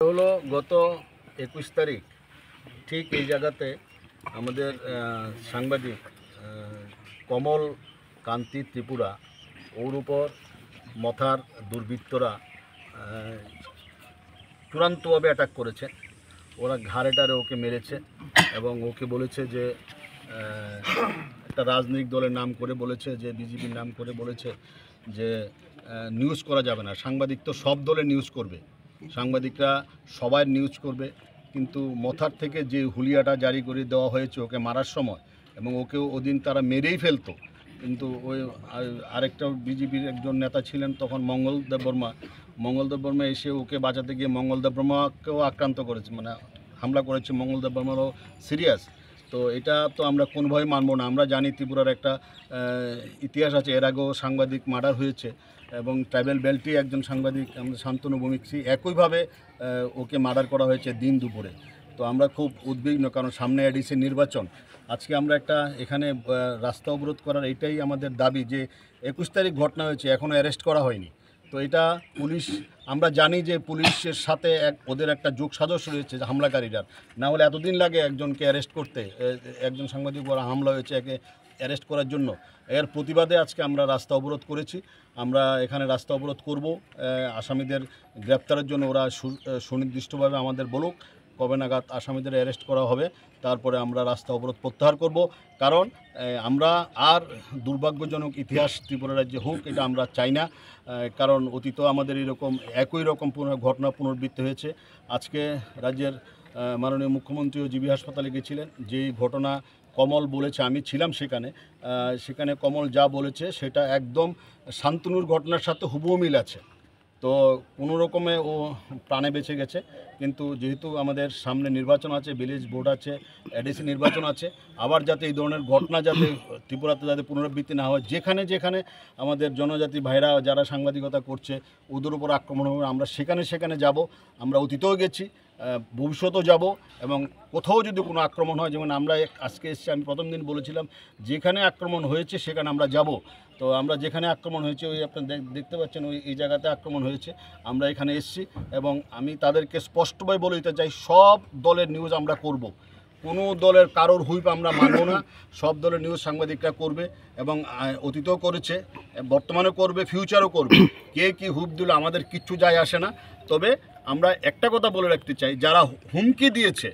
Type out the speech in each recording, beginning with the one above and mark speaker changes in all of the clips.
Speaker 1: হলো গত 21 তারিখ ঠিক এই জায়গাতে আমাদের সাংবাদিক কমল কান্তি ত্রিপুরা ওর উপর মথার দুর্বৃত্তরা চূড়ান্তভাবে অ্যাটাক করেছে। ওরা ঘাড়েটারে ওকে মেরেছে এবং ওকে বলেছে যে একটা রাজনৈতিক দলের নাম করে বলেছে, যে বিজেপির নাম করে বলেছে যে নিউজ করা যাবে না। সাংবাদিক তো সব দলের নিউজ করবে, সাংবাদিকরা সবার নিউজ করবে, কিন্তু মথার থেকে যে হুলিয়াটা জারি করে দেওয়া হয়েছে ওকে মারার সময়, এবং ওকেও ওদিন তারা মেরেই ফেলতো, কিন্তু ওই আরেকটা বিজেপির একজন নেতা ছিলেন তখন মঙ্গলদেব বর্মা এসে ওকে বাঁচাতে গিয়ে মঙ্গলদেব বর্মাকেও আক্রান্ত করেছে, মানে হামলা করেছে। মঙ্গলদেব বর্মারও সিরিয়াস। তো এটা তো আমরা কোনোভাবেই মানব না। আমরা জানি ত্রিপুরার একটা ইতিহাস আছে, এর আগেও সাংবাদিক মার্ডার হয়েছে এবং ট্রাইবেল বেল্টে একজন সাংবাদিক আমাদের শান্তনু ভৌমিকসি একইভাবে ওকে মার্ডার করা হয়েছে দিন দুপুরে। তো আমরা খুব উদ্বিগ্ন, কারণ সামনে এডিসি নির্বাচন। আজকে আমরা একটা এখানে রাস্তা অবরোধ করার এটাই আমাদের দাবি যে 21 তারিখ ঘটনা হয়েছে, এখনও অ্যারেস্ট করা হয়নি। তো এটা পুলিশ, আমরা জানি যে পুলিশের সাথে ওদের একটা যোগ সাজস রয়েছে হামলাকারীরা, না হলে এতদিন লাগে একজনকে অ্যারেস্ট করতে। একজন সাংবাদিক বড় হামলা হয়েছে, একে অ্যারেস্ট করার জন্য। এর প্রতিবাদে আজকে আমরা রাস্তা অবরোধ করেছি। আমরা এখানে রাস্তা অবরোধ করব আসামিদের গ্রেপ্তারের জন্য। ওরা সুনির্দিষ্টভাবে আমাদের বলুক কবে নাগাদ আসামিদের অ্যারেস্ট করা হবে, তারপরে আমরা রাস্তা অবরোধ প্রত্যাহার করব। কারণ আমরা আর দুর্ভাগ্যজনক ইতিহাস ত্রিপুরা রাজ্যে হোক, এটা আমরা চাই না। কারণ অতীত আমাদের এরকম একই রকম ঘটনা পুনরাবৃত্তি হয়েছে। আজকে রাজ্যের মাননীয় মুখ্যমন্ত্রীও জিবি হাসপাতালে গেছিলেন। যেই ঘটনা কমল বলেছে, আমি ছিলাম সেখানে কমল যা বলেছে সেটা একদম শান্তনুর ঘটনার সাথে হুবহু মিল আছে। তো কোনো রকমে ও প্রাণে বেঁচে গেছে। কিন্তু যেহেতু আমাদের সামনে নির্বাচন আছে, ভিলেজ বোর্ড আছে, এডিসি নির্বাচন আছে, আবার যাতে এই ধরনের ঘটনা যাতে ত্রিপুরাতে যাতে পুনরাবৃত্তি না হয়, যেখানে যেখানে আমাদের জনজাতি ভাইরা যারা সাংবাদিকতা করছে ওদের উপর আক্রমণ হবে, আমরা সেখানে যাব। আমরা অতীতেও গেছি, ভবিষ্যতেও যাব, এবং কোথাও যদি কোনো আক্রমণ হয়, যেমন আমরা আজকে এসেছি, আমি প্রথম দিন বলেছিলাম যেখানে আক্রমণ হয়েছে সেখানে আমরা যাব। তো আমরা যেখানে আক্রমণ হয়েছে ওই আপনারা দেখতে পাচ্ছেন এই জায়গাতে আক্রমণ হয়েছে, আমরা এখানে এসেছি। এবং আমি তাদেরকে স্পষ্টভাবে বলে দিতে চাই, সব দলের নিউজ আমরা করব, কোনো দলের কারোর হুইপ আমরা মানব না। সব দলের নিউজ সাংবাদিকরা করবে, এবং অতীতেও করেছে, বর্তমানেও করবে, ফিউচারও করবে। কে কী হুইপ দিল আমাদের কিচ্ছু যায় আসে না। তবে আমরা একটা কথা বলে রাখতে চাই, যারা হুমকি দিয়েছে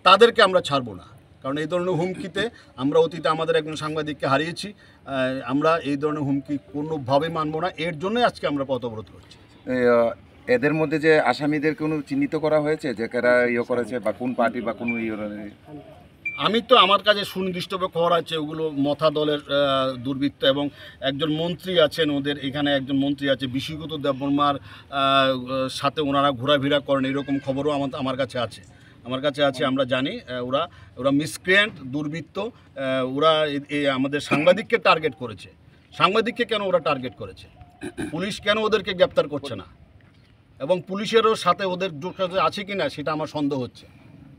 Speaker 1: তাদেরকে আমরা ছাড়ব না, কারণ এই ধরনের হুমকিতে আমরা অতীতে আমাদের একজন সাংবাদিককে হারিয়েছি। আমরা এই ধরনের হুমকি কোনোভাবেই মানব না। এর জন্যই আজকে আমরা পথ অবরোধ করছি।
Speaker 2: এদের মধ্যে যে আসামিদের কোনো চিহ্নিত করা হয়েছে যে কারা করেছে, বা কোন পার্টি বা কোন
Speaker 1: আমি তো আমার কাছে সুনির্দিষ্টভাবে খবর আছে ওগুলো মথা দলের দুর্বৃত্ত, এবং একজন মন্ত্রী আছেন ওদের এখানে, একজন মন্ত্রী আছে বিশ্বগত দেববর্মার সাথে ওনারা ঘোরাফেরা করেন, এরকম খবরও আমার কাছে আছে। আমরা জানি ওরা মিসক্রিয়েন্ট, দুর্বৃত্ত। ওরা আমাদের সাংবাদিককে টার্গেট করেছে। সাংবাদিককে কেন ওরা টার্গেট করেছে? পুলিশ কেন ওদেরকে গ্রেপ্তার করছে না? এবং পুলিশেরও সাথে ওদের যোগাযোগ আছে কি না সেটা আমার সন্দেহ হচ্ছে।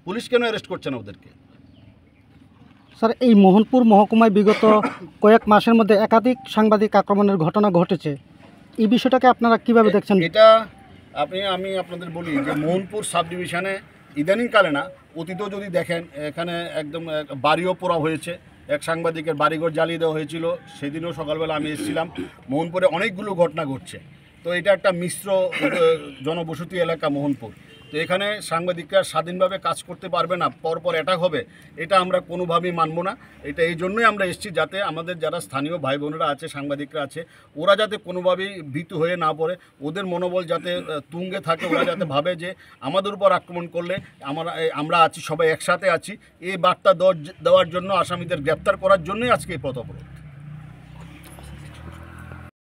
Speaker 1: পুলিশ কেন অ্যারেস্ট করছে না ওদেরকে?
Speaker 3: স্যার, এই মোহনপুর মহকুমায় বিগত কয়েক মাসের মধ্যে একাধিক সাংবাদিক আক্রমণের ঘটনা ঘটেছে। এই বিষয়টাকে আপনারা কিভাবে দেখছেন?
Speaker 1: এটা আমি আপনাদের বলি যে মোহনপুর সাব ডিভিশনে ইদানিংকালে না, অতীতেও যদি দেখেন, এখানে একদম বাড়িও পোড়া হয়েছে, এক সাংবাদিকের বাড়িঘর জ্বালিয়ে দেওয়া হয়েছিল। সেদিনও সকালবেলা আমি এসেছিলাম। মোহনপুরে অনেকগুলো ঘটনা ঘটছে। তো এটা একটা মিশ্র জনবসতি এলাকা মোহনপুর। তো এখানে সাংবাদিকরা স্বাধীনভাবে কাজ করতে পারবে না, পরপর অ্যাটাক হবে, এটা আমরা কোনোভাবেই মানব না। এটা এই জন্যই আমরা এসেছি, যাতে আমাদের যারা স্থানীয় ভাই বোনেরা আছে, সাংবাদিকরা আছে, ওরা যাতে কোনোভাবেই ভীতু হয়ে না পড়ে, ওদের মনোবল যাতে তুঙ্গে থাকে, ওরা যাতে ভাবে যে আমাদের উপর আক্রমণ করলে আমরা আছি, সবাই একসাথে আছি। এই বার্তা দেওয়ার জন্য, আসামিদের গ্রেপ্তার করার জন্যই আজকে এই পথ অবরোধ।